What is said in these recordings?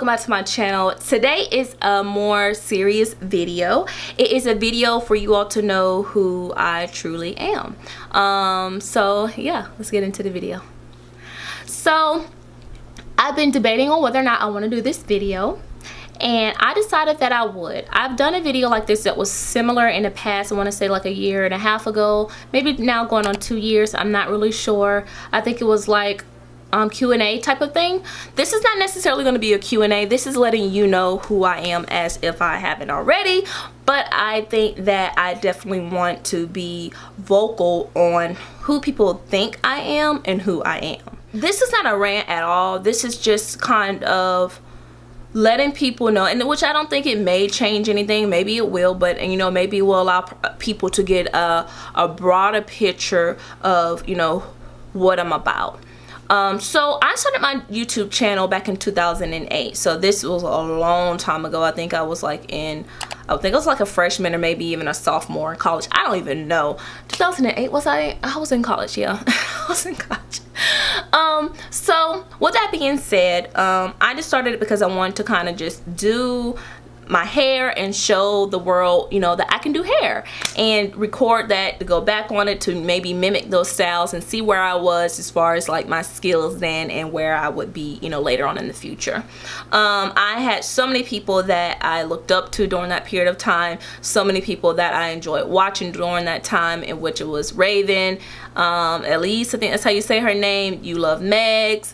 welcome back to my channel. Today is a more serious video. It is a video for you all to know who I truly am. So yeah, let's get into the video. So I've been debating on whether or not I want to do this video, and I decided that I would. I've done a video like this that was similar in the past. I want to say like a year and a half ago, maybe now going on 2 years. I'm not really sure. I think it was like Q&A type of thing. This is not necessarily going to be a Q&A. This is letting you know who I am, as if I haven't already. But I think that I definitely want to be vocal on who people think I am and who I am. This is not a rant at all. This is just kind of letting people know, and which I don't think it may change anything. Maybe it will, but you know, maybe it will allow people to get a broader picture of, you know, what I'm about. So I started my YouTube channel back in 2008. So this was a long time ago. I think I was like a freshman or maybe even a sophomore in college. I don't even know. 2008 was I was in college, yeah. I was in college. So with that being said, I just started it because I wanted to kind of just do my hair and show the world, you know, that I can do hair, and record that to go back on it to maybe mimic those styles and see where I was as far as like my skills then and where I would be, you know, later on in the future. I had so many people that I looked up to during that period of time, so many people that I enjoyed watching during that time, in which it was Raven, Elise, I think that's how you say her name, You Love Megs,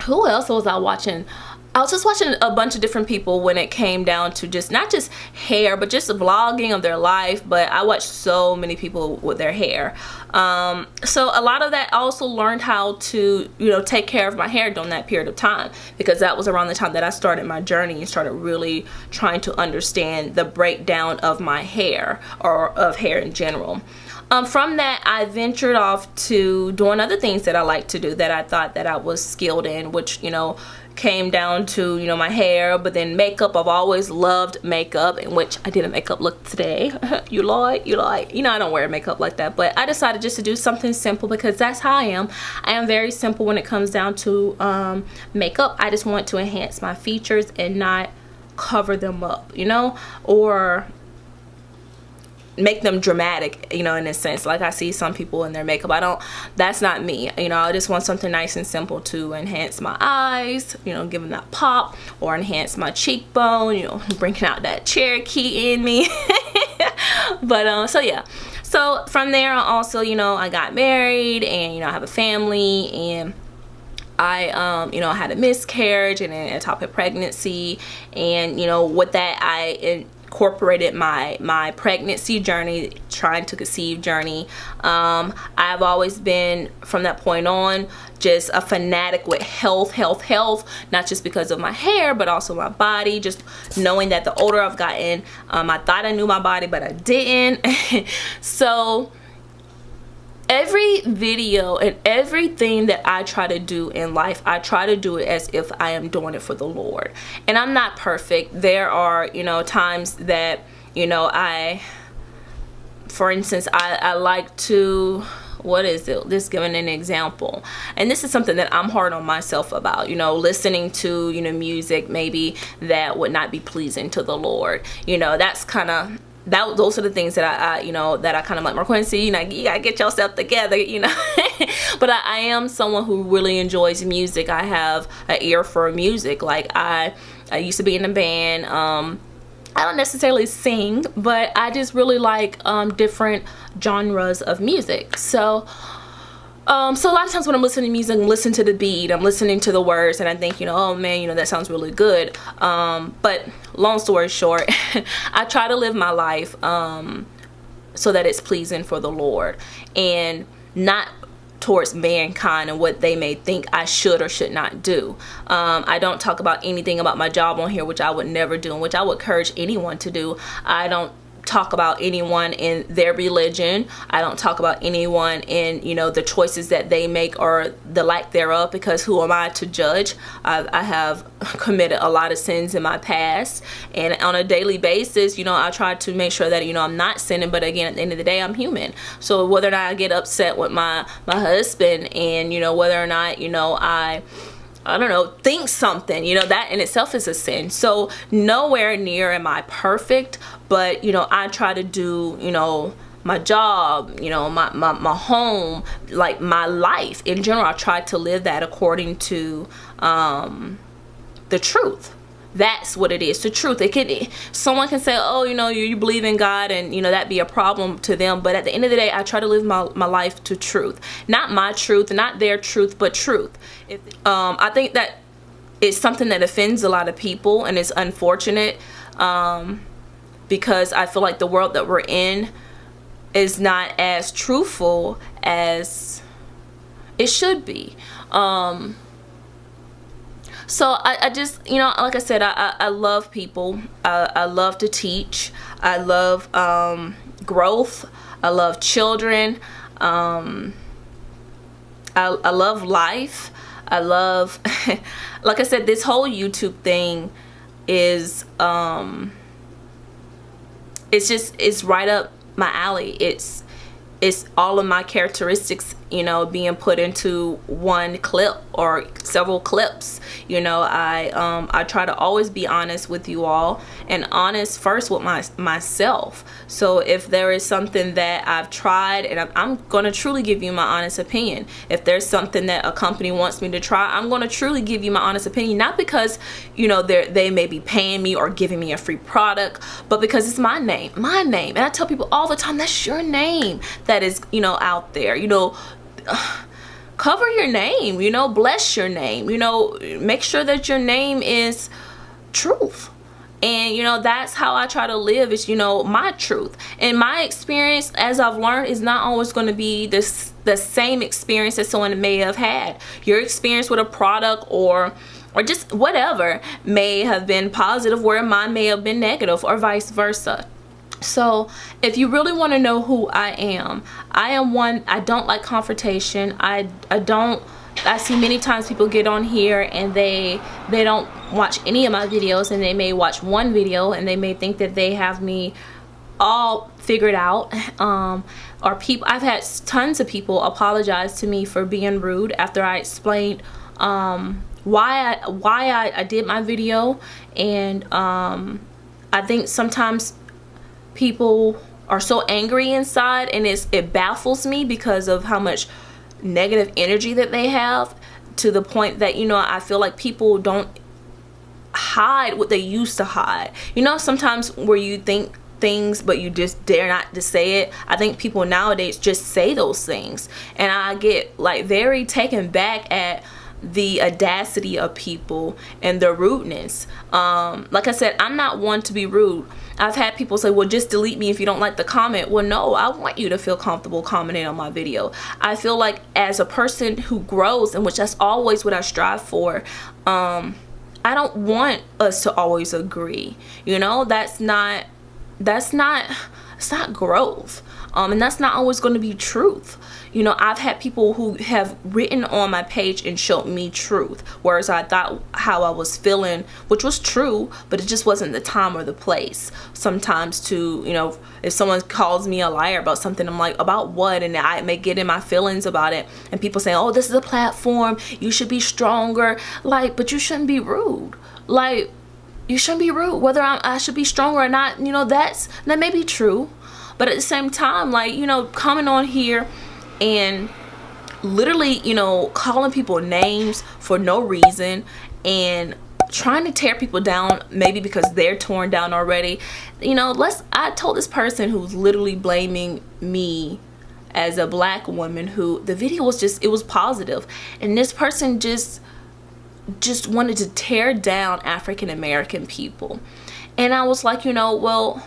who else was I watching? I was just watching a bunch of different people when it came down to just not just hair, but just the vlogging of their life. But I watched so many people with their hair. So a lot of that, I also learned how to, you know, take care of my hair during that period of time, because that was around the time that I started my journey and started really trying to understand the breakdown of my hair, or of hair in general. From that, I ventured off to doing other things that I like to do that I thought that I was skilled in, which, you know, came down to, you know, my hair, but then makeup. I've always loved makeup, in which I did a makeup look today. you know, I don't wear makeup like that, but I decided just to do something simple because that's how I am. I am very simple when it comes down to makeup. I just want to enhance my features and not cover them up, you know, or make them dramatic, you know, in a sense. Like I see some people in their makeup, that's not me, you know. I just want something nice and simple to enhance my eyes, you know, give them that pop, or enhance my cheekbone, you know, bringing out that Cherokee in me. But so yeah, so from there on also, you know, I got married, and you know, I have a family, and I you know, had a miscarriage and an ectopic pregnancy, and you know, with that I incorporated my pregnancy journey, trying to conceive journey. I've always been, from that point on, just a fanatic with health, not just because of my hair, but also my body. Just knowing that the older I've gotten, I thought I knew my body, but I didn't. So every video and everything that I try to do in life, I try to do it as if I am doing it for the Lord. And I'm not perfect. There are, you know, times that, you know, for instance, I like to, what is it? Just giving an example. And this is something that I'm hard on myself about, you know, listening to, you know, music maybe that would not be pleasing to the Lord. You know, that's kind of, those are the things that I you know, that I kind of like, Marquincy, you know, you gotta get yourself together, you know. But I am someone who really enjoys music. I have an ear for music. Like I used to be in a band. I don't necessarily sing, but I just really like different genres of music. So so a lot of times when I'm listening to music, I'm listening to the beat, I'm listening to the words, and I think, you know, oh man, you know, that sounds really good. But long story short, I try to live my life so that it's pleasing for the Lord, and not towards mankind and what they may think I should or should not do. I don't talk about anything about my job on here, which I would never do, and which I would encourage anyone to do. I don't talk about anyone in their religion. I don't talk about anyone in, you know, the choices that they make or the lack thereof, because who am I to judge? I have committed a lot of sins in my past, and on a daily basis, you know, I try to make sure that, you know, I'm not sinning. But again, at the end of the day, I'm human. So whether or not I get upset with my husband, and, you know, whether or not, you know, I I don't know, think something, you know, that in itself is a sin. So nowhere near am I perfect, but, you know, I try to do, you know, my job, you know, my home, like my life in general. I try to live that according to the truth. That's what it is, the truth. Someone can say, oh, you know, you believe in God, and, you know, that be a problem to them. But at the end of the day, I try to live my life to truth. Not my truth, not their truth, but truth. I think that it's something that offends a lot of people, and it's unfortunate, because I feel like the world that we're in is not as truthful as it should be. So I just, you know, like I said, I love people. I love to teach. I love growth. I love children. I love life. I love, like I said, this whole YouTube thing is, it's right up my alley. It's all of my characteristics, you know, being put into one clip or several clips. You know, I try to always be honest with you all, and honest first with myself. So if there is something that I've tried, and I'm going to truly give you my honest opinion. If there's something that a company wants me to try, I'm going to truly give you my honest opinion. Not because, you know, they may be paying me or giving me a free product, but because it's my name. And I tell people all the time, that's your name that is, you know, out there. You know, cover your name, you know, bless your name, you know, make sure that your name is truth. And, you know, that's how I try to live, is, you know, my truth. And my experience, as I've learned, is not always going to be the same experience that someone may have had. Your experience with a product or just whatever may have been positive, where mine may have been negative, or vice versa. So if you really want to know who I am one, I don't like confrontation. I see many times people get on here and they don't watch any of my videos, and they may watch one video and they may think that they have me all figured out. Or people, I've had tons of people apologize to me for being rude after I explained why I did my video. And I think sometimes people are so angry inside, and it baffles me because of how much negative energy that they have, to the point that, you know, I feel like people don't hide what they used to hide. You know, sometimes where you think things but you just dare not to say it. I think people nowadays just say those things, and I get like very taken back at the audacity of people and their rudeness. Like I said, I'm not one to be rude. I've had people say, well, just delete me if you don't like the comment. Well, no, I want you to feel comfortable commenting on my video. I feel like as a person who grows, and which that's always what I strive for, I don't want us to always agree. You know, it's not growth. And that's not always going to be truth. You know, I've had people who have written on my page and showed me truth, whereas I thought how I was feeling, which was true, but it just wasn't the time or the place. Sometimes to, you know, if someone calls me a liar about something, I'm like, about what? And I may get in my feelings about it, and people say, oh, this is a platform, you should be stronger. Like, but you shouldn't be rude. Like, you shouldn't be rude. Whether I should be stronger or not, you know, that may be true. But at the same time, like, you know, coming on here and literally, you know, calling people names for no reason, and trying to tear people down, maybe because they're torn down already. You know, I told this person who's literally blaming me as a black woman, who the video was it was positive, and this person just wanted to tear down African American people. And I was like, you know, well,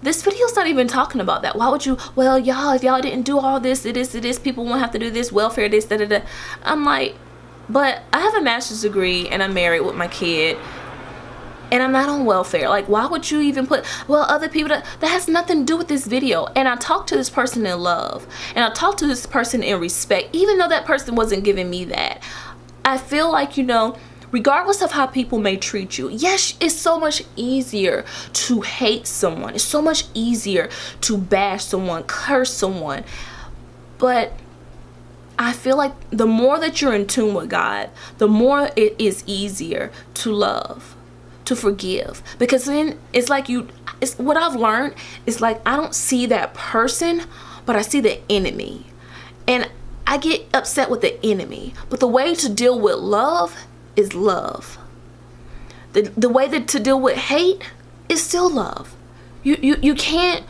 this video's not even talking about that. Why would you, well, y'all, if y'all didn't do all this, people won't have to do this, welfare, this, da-da-da. I'm like, but I have a master's degree, and I'm married with my kid, and I'm not on welfare. Like, why would you even put, well, other people, that has nothing to do with this video. And I talked to this person in love, and I talked to this person in respect, even though that person wasn't giving me that. I feel like, you know, regardless of how people may treat you, yes, it's so much easier to hate someone. It's so much easier to bash someone, curse someone. But I feel like the more that you're in tune with God, the more it is easier to love, to forgive. Because then it's like it's what I've learned is like I don't see that person, but I see the enemy. And I get upset with the enemy. But the way to deal with love is love. The way to deal with hate is still love. You can't,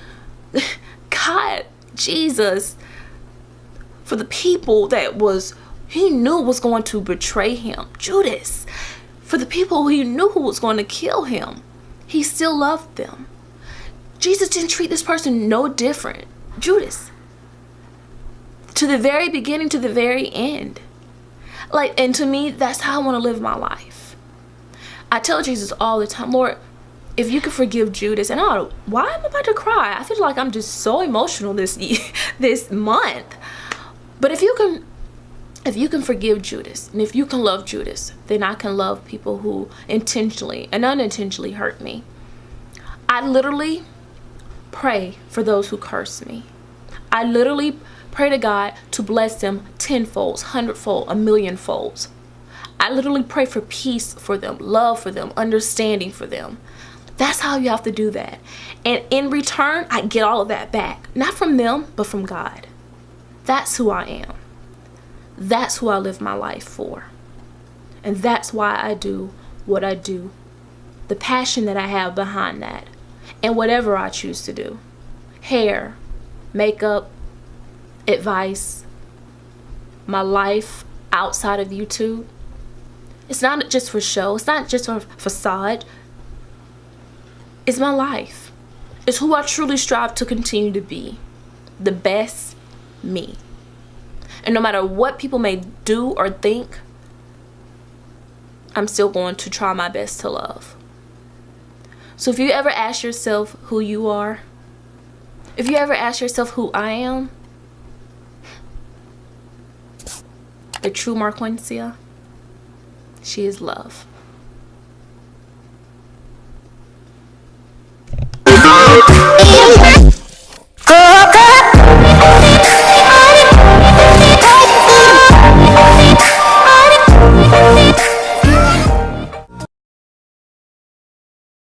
God, Jesus, for the people that he knew was going to betray him, Judas, for the people he knew who was going to kill him, he still loved them. Jesus didn't treat this person no different. Judas. To the very beginning, to the very end. Like, and to me, that's how I want to live my life. I tell Jesus all the time, Lord, if you could forgive Judas, and why am I about to cry? I feel like I'm just so emotional this month. But if you can forgive Judas, and if you can love Judas, then I can love people who intentionally and unintentionally hurt me. I literally pray for those who curse me. I literally pray to God to bless them tenfold, hundredfold, a millionfold. I literally pray for peace for them, love for them, understanding for them. That's how you have to do that. And in return, I get all of that back. Not from them, but from God. That's who I am. That's who I live my life for. And that's why I do what I do. The passion that I have behind that. And whatever I choose to do. Hair, makeup, advice, my life outside of YouTube. It's not just for show. It's not just for facade. It's my life. It's who I truly strive to continue to be. The best me. And no matter what people may do or think, I'm still going to try my best to love. So if you ever ask yourself who you are, if you ever ask yourself who I am, the true Marquencia, she is love.